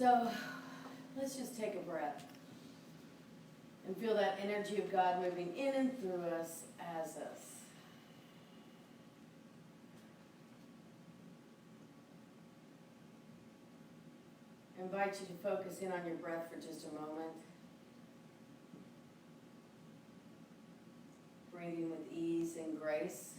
So let's just take a breath and feel that energy of God moving in and through us as us. I invite you to focus in on your breath for just a moment. Breathing with ease and grace.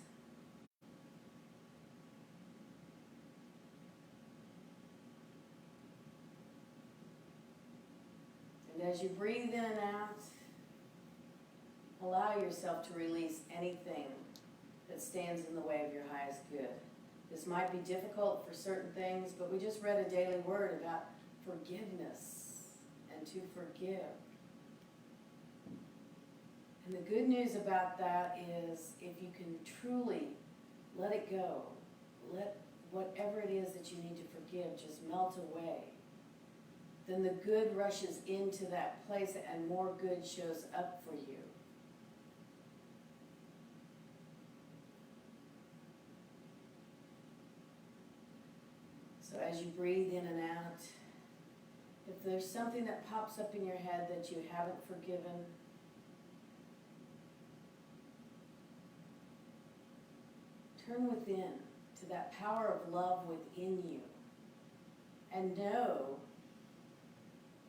And as you breathe in and out, allow yourself to release anything that stands in the way of your highest good. This might be difficult for certain things, but we just read a daily word about forgiveness and to forgive. And the good news about that is if you can truly let it go, let whatever it is that you need to forgive just melt away, then the good rushes into that place and more good shows up for you. So as you breathe in and out, if there's something that pops up in your head that you haven't forgiven, turn within to that power of love within you and know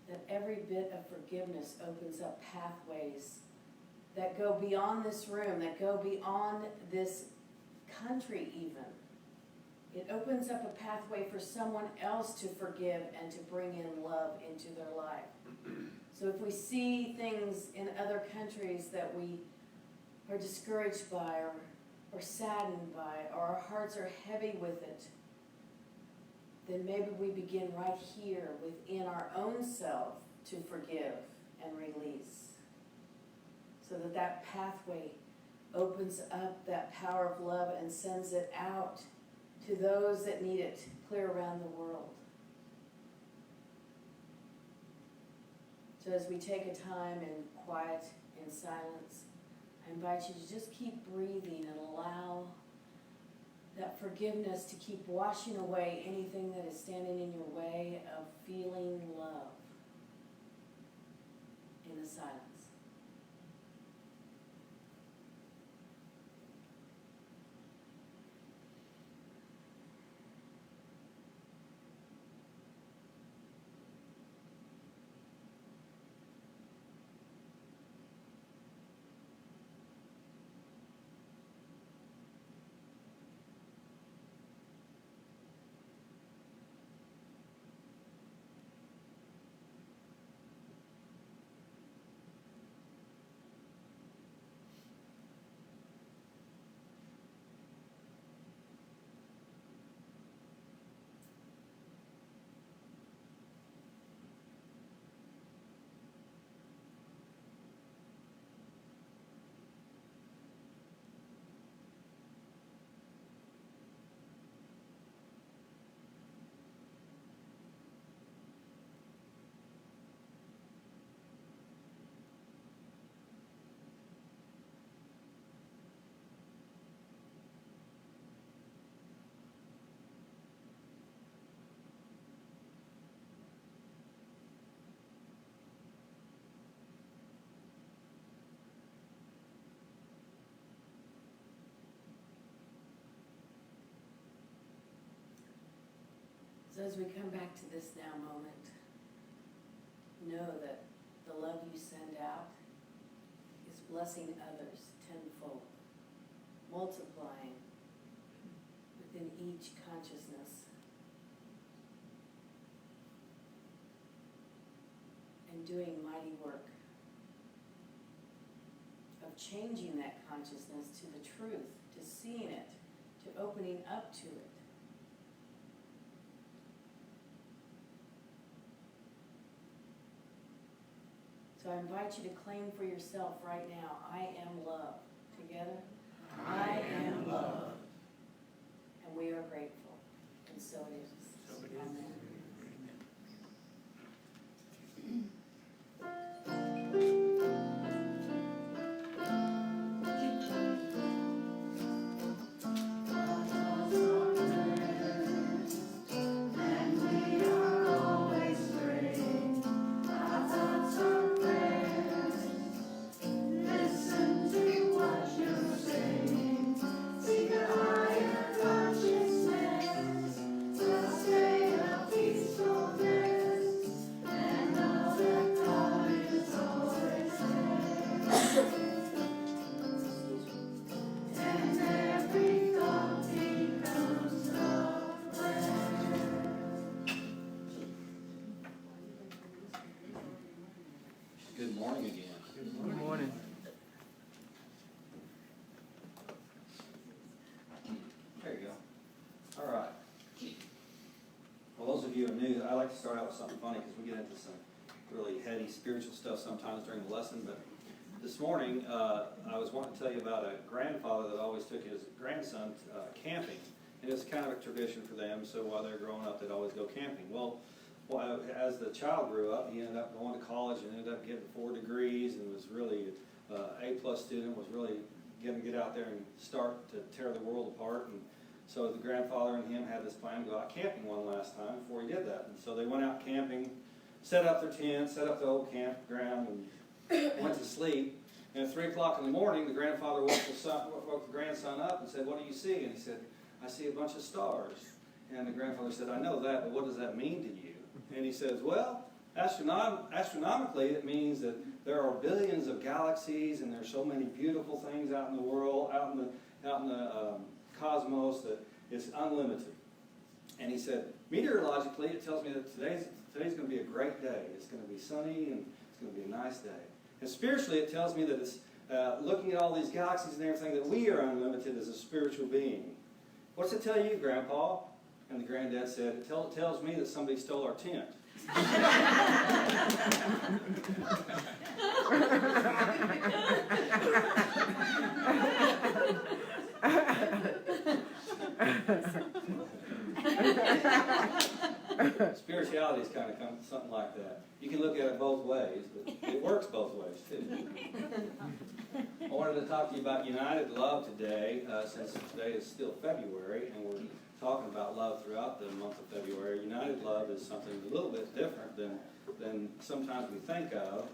that every bit of forgiveness opens up pathways that go beyond this room, that go beyond this country even. It opens up a pathway for someone else to forgive and to bring in love into their life. So if we see things in other countries that we are discouraged by or saddened by, or our hearts are heavy with it, then maybe we begin right here within our own self to forgive and release. So that that pathway opens up that power of love and sends it out to those that need it clear around the world. So as we take a time in quiet, in silence, I invite you to just keep breathing and allow that forgiveness to keep washing away anything that is standing in your way of feeling love in the silence. So as we come back to this now moment, know that the love you send out is blessing others tenfold, multiplying within each consciousness, and doing mighty work of changing that consciousness to the truth, to seeing it, to opening up to it. So I invite you to claim for yourself right now, I am love. Together, I am love. And we are grateful. And so it is. Amen. And we are always free. like to start out with something funny because we get into some really heady spiritual stuff sometimes during the lesson. But this morning, I was wanting to tell you about a grandfather that always took his grandson camping. And it was kind of a tradition for them, so while they were growing up, they'd always go camping. Well, as the child grew up, he ended up going to college and ended up getting 4 degrees and was really A+ student, was really going to get out there and start to tear the world apart. And so the grandfather and him had this plan to go out camping one last time before he did that. And so they went out camping, set up their tent, set up the old campground, and went to sleep. And at 3 o'clock in the morning, the grandfather woke the grandson up and said, "What do you see?" And he said, "I see a bunch of stars." And the grandfather said, "I know that, but what does that mean to you?" And he says, "Well, astronomically, it means that there are billions of galaxies, and there's so many beautiful things out in the world, out in the cosmos, that it's unlimited." And he said, "Meteorologically, it tells me that today's going to be a great day. It's going to be sunny, and it's going to be a nice day. And spiritually, it tells me that it's looking at all these galaxies and everything, that we are unlimited as a spiritual being. What's it tell you, Grandpa?" And the granddad said, "It tells me that somebody stole our tent." Spirituality is kind of something like that. You can look at it both ways, but it works both ways too. I wanted to talk to you about United Love today, since today is still February, and we're talking about love throughout the month of February. United Love is something a little bit different than sometimes we think of,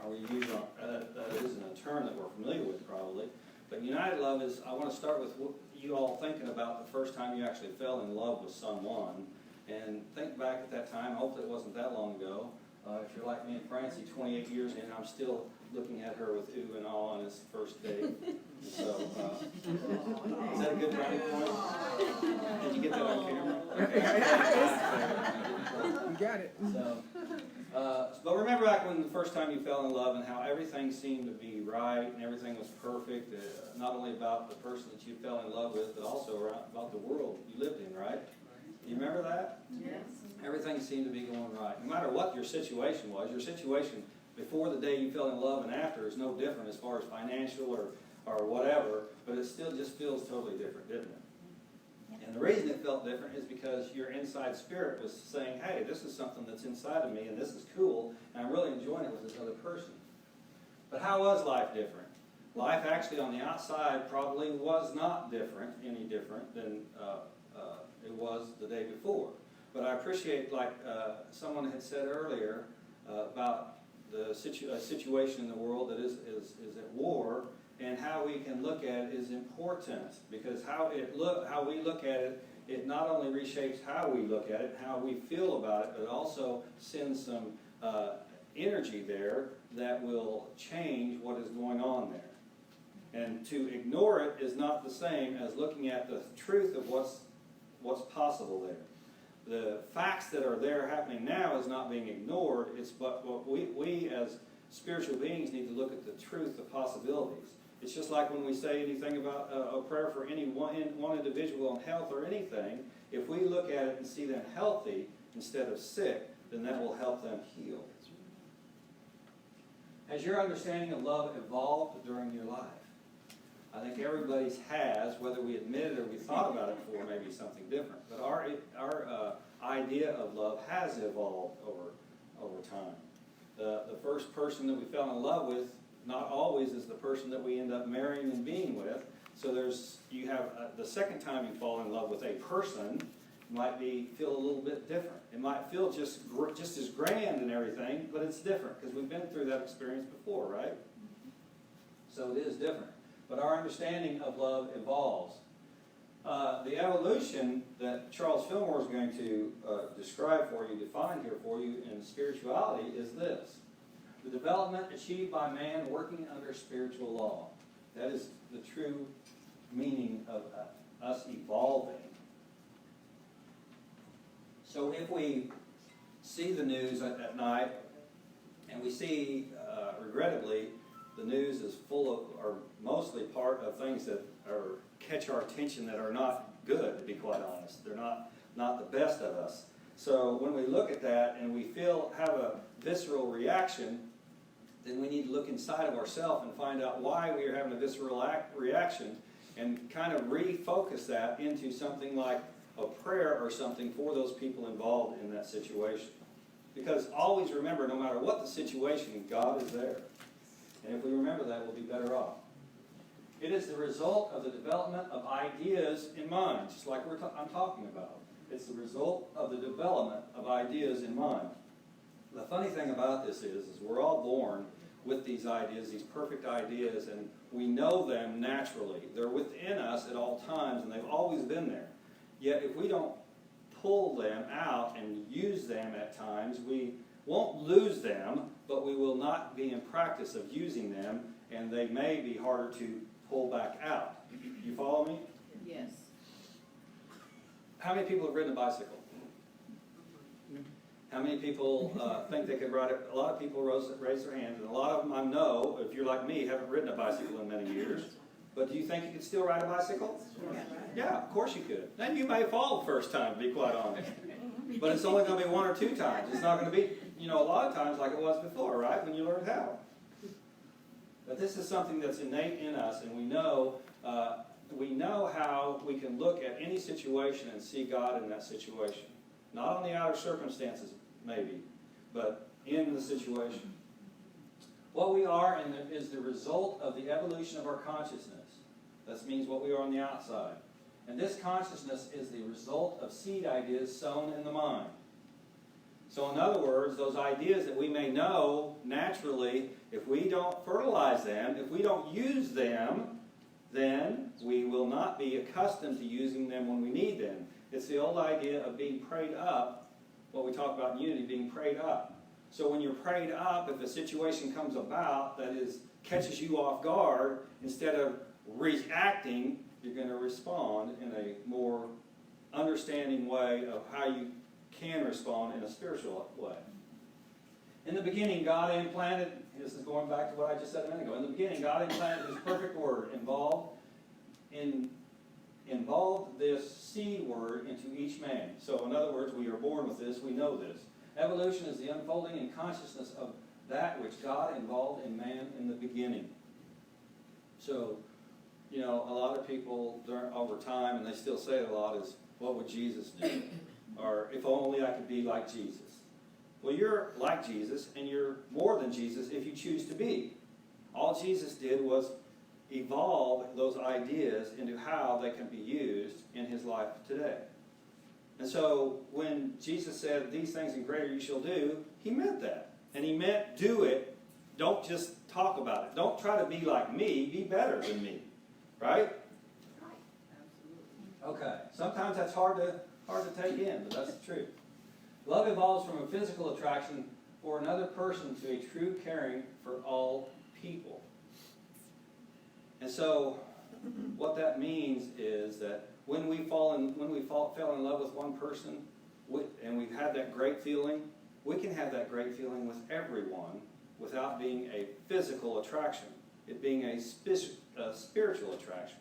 or we use. That isn't a term that we're familiar with probably. But United Love is, I want to start with you all thinking about the first time you actually fell in love with someone. And think back at that time. Hopefully it wasn't that long ago. If you're like me and Francie, 28 years in, I'm still looking at her with ooh and awe on his first date. So, is that a good brownie point? Did you get that on camera? Okay. You got it. So, but remember back when the first time you fell in love and how everything seemed to be right and everything was perfect, not only about the person that you fell in love with, but also about the world you lived in, right? You remember that? Yes. Everything seemed to be going right. No matter what your situation was, your situation before the day you fell in love and after is no different as far as financial or whatever, but it still just feels totally different, didn't it? And the reason it felt different is because your inside spirit was saying, "Hey, this is something that's inside of me, and this is cool, and I'm really enjoying it with this other person." But how was life different? Life actually on the outside probably was not any different than it was the day before. But I appreciate, like someone had said earlier, about the situation in the world that is at war, and how we can look at it is important, because how we look at it, it not only reshapes how we look at it, how we feel about it, but it also sends some energy there that will change what is going on there. And to ignore it is not the same as looking at the truth of what's possible there. The facts that are there happening now is not being ignored. It's but what we as spiritual beings need to look at the truth, the possibilities. It's just like when we say anything about a prayer for any one individual on health or anything. If we look at it and see them healthy instead of sick, then that will help them heal. Has your understanding of love evolved during your life? I think everybody's has, whether we admit it or we thought about it before, maybe something different. But our idea of love has evolved over time. The first person that we fell in love with, not always is the person that we end up marrying and being with. So you have the second time you fall in love with a person might feel a little bit different. It might feel just as grand and everything, but it's different because we've been through that experience before, right? So it is different. But our understanding of love evolves. The evolution that Charles Fillmore is going to describe for you, define here for you in spirituality is this: the development achieved by man working under spiritual law. That is the true meaning of us evolving. So if we see the news at night, and we see, regrettably, the news is full of, or mostly part of things that catch our attention that are not good, to be quite honest. They're not the best of us. So when we look at that and we have a visceral reaction, then we need to look inside of ourselves and find out why we are having a visceral reaction and kind of refocus that into something like a prayer or something for those people involved in that situation. Because always remember, no matter what the situation, God is there. And if we remember that, we'll be better off. It is the result of the development of ideas in mind, just like I'm talking about. It's the result of the development of ideas in mind. The funny thing about this is we're all born with these ideas, these perfect ideas, and we know them naturally. They're within us at all times, and they've always been there. Yet if we don't pull them out and use them at times, we won't lose them, but we will not be in practice of using them, and they may be harder to pull back out. You follow me? Yes. How many people have ridden a bicycle? How many people think they could ride it? A lot of people raise their hands, and a lot of them I know, if you're like me, haven't ridden a bicycle in many years. But do you think you could still ride a bicycle? Yeah, of course you could. And you may fall the first time, to be quite honest. But it's only going to be 1 or 2 times. It's not going to be, a lot of times like it was before, right, when you learned how. But this is something that's innate in us, and we know how we can look at any situation and see God in that situation. Not on the outer circumstances, maybe, but in the situation. What we are is the result of the evolution of our consciousness. That means what we are on the outside. And this consciousness is the result of seed ideas sown in the mind. So in other words, those ideas that we may know naturally, if we don't fertilize them, if we don't use them, then we will not be accustomed to using them when we need them. It's the old idea of being prayed up, what we talk about in unity, being prayed up. So when you're prayed up, if a situation comes about that catches you off guard, instead of reacting, you're going to respond in a more understanding way of how you can respond in a spiritual way. In the beginning, God implanted, this is going back to what I just said a minute ago, in the beginning, God implanted His perfect word, involved this seed word into each man. So in other words, we are born with this, we know this. Evolution is the unfolding in consciousness of that which God involved in man in the beginning. So, a lot of people over time, and they still say it a lot, is, what would Jesus do? Or, if only I could be like Jesus. Well, you're like Jesus, and you're more than Jesus if you choose to be. All Jesus did was evolve those ideas into how they can be used in His life today. And so when Jesus said, these things and greater you shall do, He meant that. And He meant do it. Don't just talk about it. Don't try to be like me. Be better than me. Right? Okay. Sometimes that's hard to take in, but that's the truth. Love evolves from a physical attraction for another person to a true caring for all people. And so what that means is that when we fell in love with one person, and we've had that great feeling, we can have that great feeling with everyone without being a physical attraction. It being a spiritual attraction.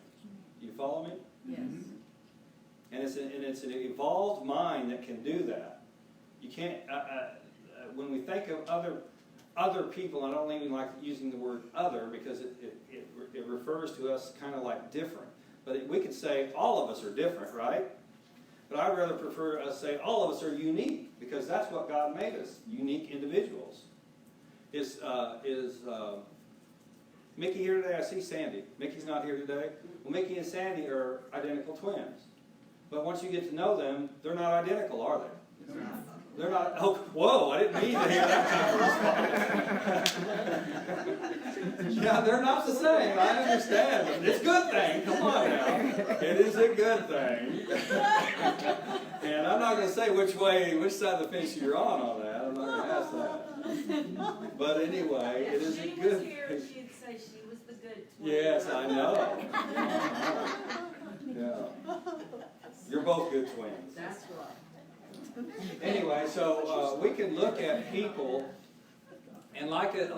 Do you follow me? Yes. And it's an evolved mind that can do that. You can't. When we think of other people, I don't even like using the word other because it refers to us kind of like different. But we could say all of us are different, right? But I'd rather prefer us say all of us are unique because that's what God made us, unique individuals. Is Mickey here today? I see Sandy. Mickey's not here today. Well, Mickey and Sandy are identical twins. But once you get to know them, they're not identical, are they? They're not, oh, whoa, I didn't mean to hear that kind of response. Yeah, they're not the same, I understand. But it's a good thing, come on now. It is a good thing. And I'm not going to say which side of the fence you're on that. I'm not going to ask that. But anyway, it is a good thing. If she was here, she'd say she was the good twin. Yes, I know. Yeah. You're both good twins. That's right. Anyway, so we can look at people, and like a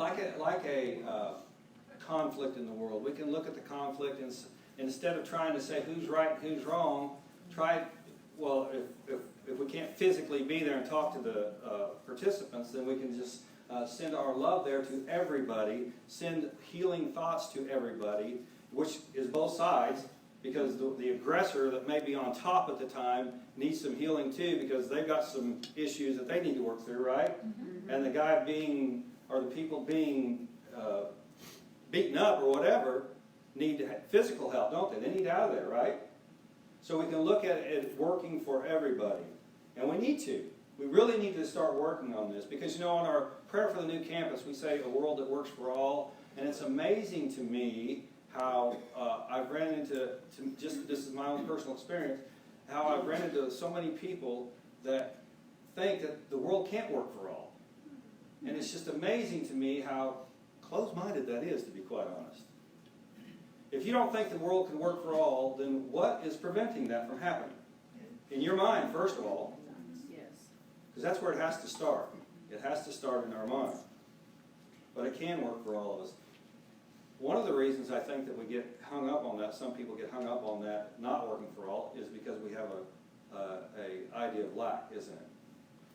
conflict in the world, we can look at the conflict and instead of trying to say who's right and who's wrong, try well, if we can't physically be there and talk to the participants, then we can just send our love there to everybody, send healing thoughts to everybody, which is both sides, because the aggressor that may be on top at the time needs some healing too, because they've got some issues that they need to work through, right? Mm-hmm. And the guy being, or the people being beaten up or whatever, need physical help, don't they? They need out of there, right? So we can look at it working for everybody. And we need to. We really need to start working on this, because, you know, on our prayer for the new campus, we say a world that works for all. And it's amazing to me how I've ran into, just this is my own personal experience, how I've ran into so many people that think that the world can't work for all. And it's just amazing to me how close-minded that is, to be quite honest. If you don't think the world can work for all, then what is preventing that from happening? In your mind, first of all. Yes. Because that's where it has to start. It has to start in our mind. But it can work for all of us. One of the reasons I think that we get hung up on that, some people get hung up on that not working for all, is because we have a idea of lack, isn't it?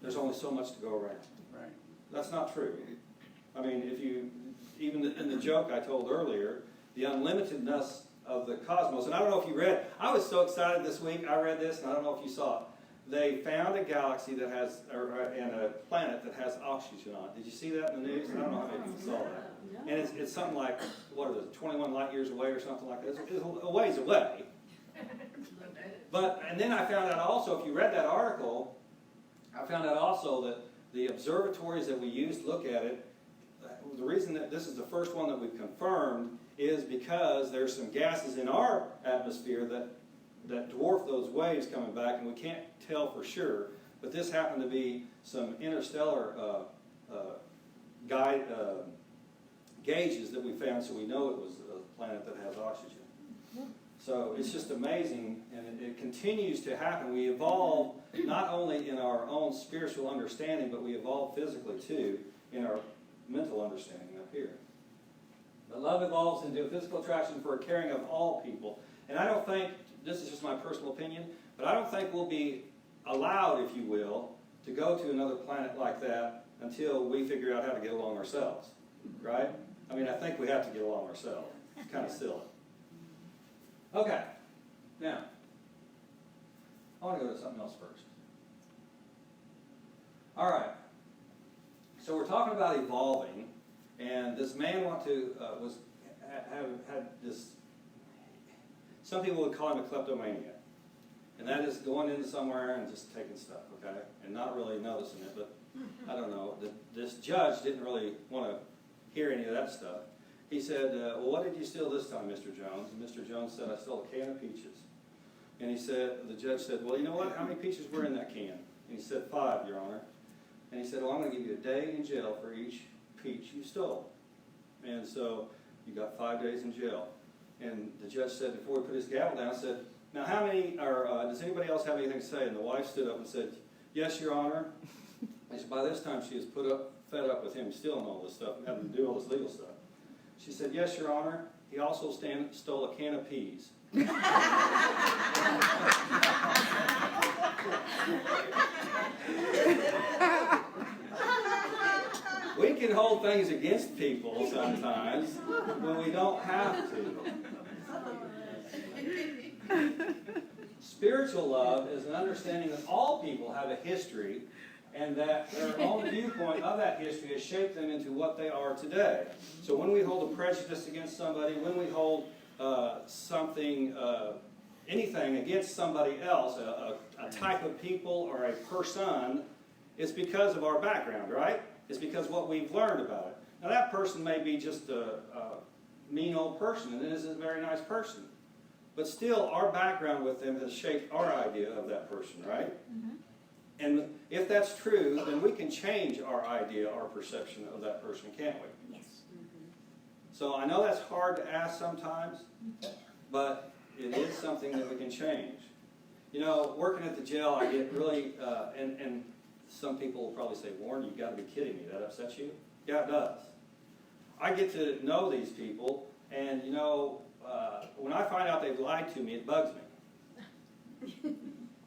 There's only so much to go around. Right. That's not true. I mean, if you, even in the joke I told earlier, the unlimitedness of the cosmos, and I don't know if you read, I was so excited this week, I read this, and I don't know if you saw it. They found a galaxy that has, and a planet that has oxygen on it. Did you see that in the news? I don't know how many people saw that. And it's something like, what is it, 21 light years away or something like that. It's a ways away. But, and then I found out also, if you read that article, I found out also that the observatories that we use to look at it, the reason that this is the first one that we've confirmed is because there's some gases in our atmosphere that dwarf those waves coming back, and we can't tell for sure. But this happened to be some interstellar gauges that we found, so we know it was a planet that has oxygen. So it's just amazing, and it continues to happen. We evolve not only in our own spiritual understanding, but we evolve physically too in our mental understanding up here. But love evolves into a physical attraction for a caring of all people. And I don't think, this is just my personal opinion, but I don't think we'll be allowed, if you will, to go to another planet like that until we figure out how to get along ourselves. Right? I mean, I think we have to get along ourselves. It's kind of silly. Okay. Now, I want to go to something else first. All right. So we're talking about evolving, and this man had this. Some people would call him a kleptomaniac, and that is going into somewhere and just taking stuff, okay, and not really noticing it. But I don't know. This judge didn't really want to hear any of that stuff. He said, "Well, what did you steal this time, Mr. Jones?" And Mr. Jones said, "I stole a can of peaches." And he said, the judge said, "Well, you know what? How many peaches were in that can?" And he said, 5, Your Honor. And he said, "Well, I'm going to give you a day in jail for each peach you stole." And so you got 5 days in jail. And the judge said, before he put his gavel down, said, "Now, how many, or does anybody else have anything to say?" And the wife stood up and said, "Yes, Your Honor." And so by this time, she was fed up with him stealing all this stuff and having to do all this legal stuff. She said, "Yes, Your Honor. He also stole a can of peas." We can hold things against people sometimes when we don't have to. Spiritual love is an understanding that all people have a history, and that their own viewpoint of that history has shaped them into what they are today. So when we hold a prejudice against somebody, when we hold anything against somebody else, a type of people or a person, it's because of our background, right? It's because of what we've learned about it. Now that person may be just a mean old person, and it is a very nice person. But still, our background with them has shaped our idea of that person, right? Mm-hmm. And if that's true, then we can change our idea, our perception of that person, can't we? Yes. Mm-hmm. So I know that's hard to ask sometimes, but it is something that we can change. You know, working at the jail, I get really, and some people will probably say, "Warren, you've got to be kidding me. That upsets you?" Yeah, it does. I get to know these people, and you know, when I find out they've lied to me, it bugs me.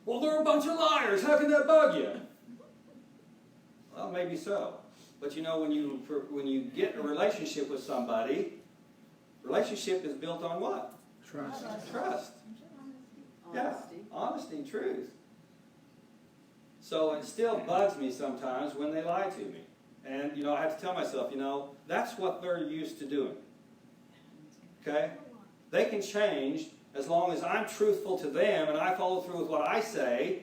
Well, they're a bunch of liars. How can that bug you? Well, maybe so. But you know, when you get a relationship with somebody, relationship is built on what? Trust. Trust. Yeah, honesty and truth. So it still bugs me sometimes when they lie to me. And, you know, I have to tell myself, you know, that's what they're used to doing. Okay? They can change as long as I'm truthful to them and I follow through with what I say.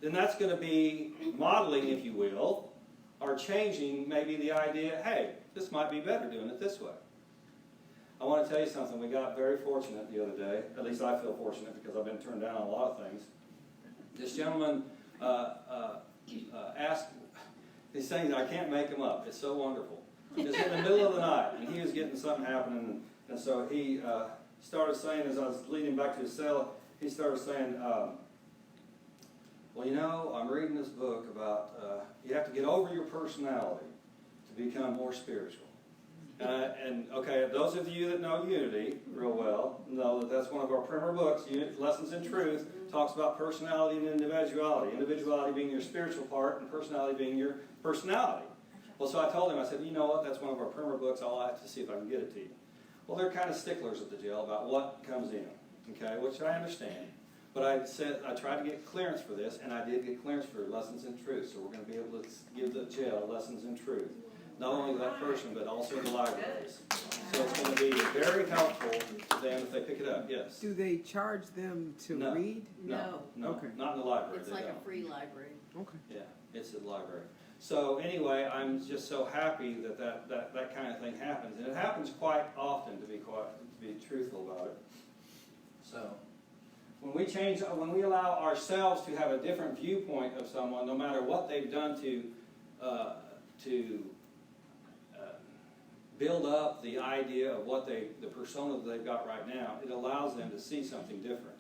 Then that's going to be modeling, if you will, or changing maybe the idea, hey, this might be better doing it this way. I want to tell you something. We got very fortunate the other day. At least I feel fortunate because I've been turned down on a lot of things. This gentleman asked these things. I can't make them up. It's so wonderful. It's in the middle of the night, and he was getting something happening. And so he started saying, as I was leading back to his cell, he started saying, well, you know, I'm reading this book about you have to get over your personality to become more spiritual. And okay, those of you that know Unity real well know that that's one of our primer books, Lessons in Truth, talks about personality and individuality. Individuality being your spiritual part and personality being your personality. Well, so I told him, I said, you know what, that's one of our primer books, I'll have to see if I can get it to you. Well, they're kind of sticklers at the jail about what comes in, okay, which I understand. But I said, I tried to get clearance for this, and I did get clearance for Lessons in Truth. So we're going to be able to give the jail Lessons in Truth. Not only that person, but also the libraries. So it's going to be very helpful to them if they pick it up, yes. Do they charge them to No. read? No, Okay. not in the library. It's they like don't. a free library. Okay. Yeah, it's at the library. So anyway, I'm just so happy that kind of thing happens. And it happens quite often, to be truthful about it. So when we allow ourselves to have a different viewpoint of someone, no matter what they've done to build up the idea of what the persona that they've got right now, it allows them to see something different.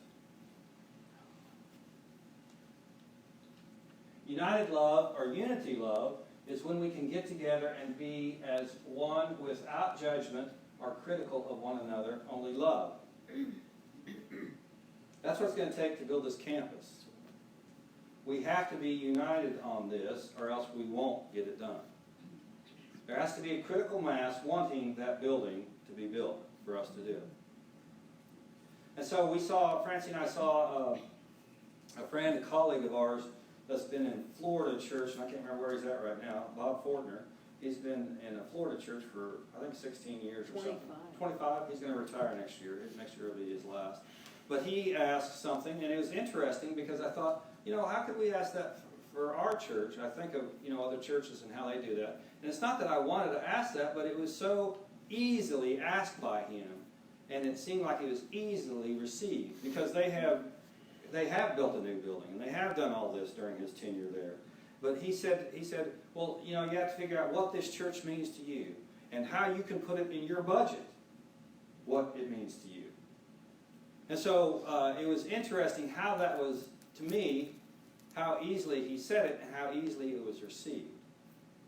United love, or unity love, is when we can get together and be as one without judgment or critical of one another, only love. That's what it's going to take to build this campus. We have to be united on this, or else we won't get it done. There has to be a critical mass wanting that building to be built for us to do it. And so Francie and I saw a friend, a colleague of ours, that's been in Florida church, and I can't remember where he's at right now, Bob Fortner. He's been in a Florida church for, I think, 16 years or something. 25. He's going to retire next year. Next year will be his last. But he asked something, and it was interesting because I thought, you know, how could we ask that for our church? I think of, you know, other churches and how they do that. And it's not that I wanted to ask that, but it was so easily asked by him, and it seemed like it was easily received because they have built a new building, and they have done all this during his tenure there. But he said, well, you know, you have to figure out what this church means to you and how you can put it in your budget, what it means to you. And so it was interesting how that was, to me, how easily he said it and how easily it was received.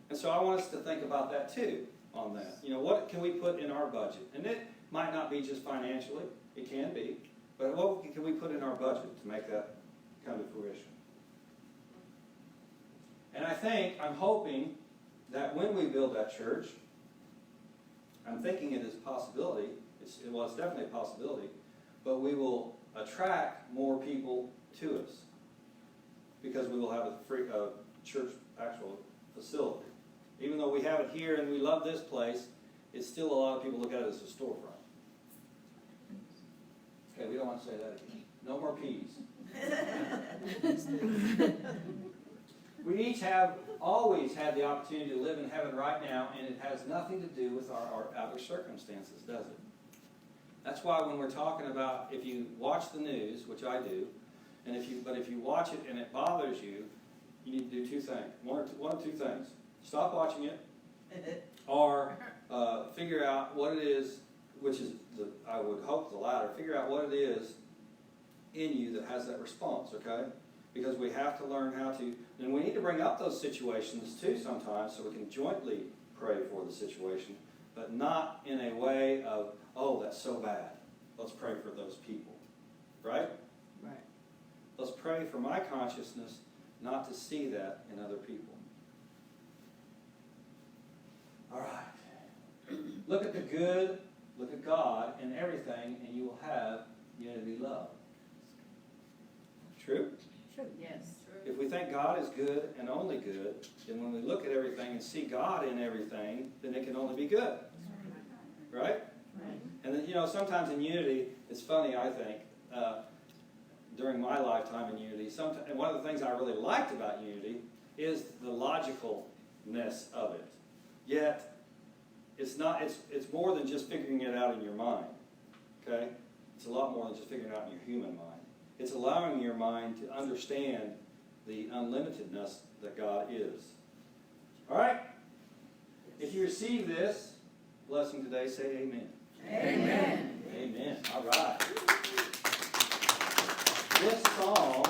And so I want us to think about that too, on that. You know, what can we put in our budget? And it might not be just financially, it can be, but what can we put in our budget to make that come to fruition? And I'm hoping that when we build that church, I'm thinking it is a possibility, it's definitely a possibility, but we will attract more people to us because we will have a free church actual facility. Even though we have it here and we love this place, it's still a lot of people look at it as a storefront. Okay, we don't want to say that again. No more P's. We each have always had the opportunity to live in heaven right now, and it has nothing to do with our outer circumstances, does it? That's why when we're talking about, if you watch the news, which I do, but if you watch it and it bothers you, you need to do two things. One or two things. Stop watching it, or figure out what it is, which is, I would hope the latter, figure out what it is in you that has that response, okay? Because we have to learn how to, and we need to bring up those situations too sometimes so we can jointly pray for the situation, but not in a way of, oh, that's so bad. Let's pray for those people, right? Right. Let's pray pray for my consciousness not to see that in other people. All right. Look at the good, look at God in everything, and you will have unity love. True? Yes. If we think God is good and only good, then when we look at everything and see God in everything, then it can only be good. Right? And then, sometimes in unity, it's funny, I think, during my lifetime in unity, and one of the things I really liked about unity is the logicalness of it. Yet, it's more than just figuring it out in your mind. Okay? It's a lot more than just figuring it out in your human mind. It's allowing your mind to understand the unlimitedness that God is. All right? If you receive this blessing today, say amen. Amen. Amen. All right. This song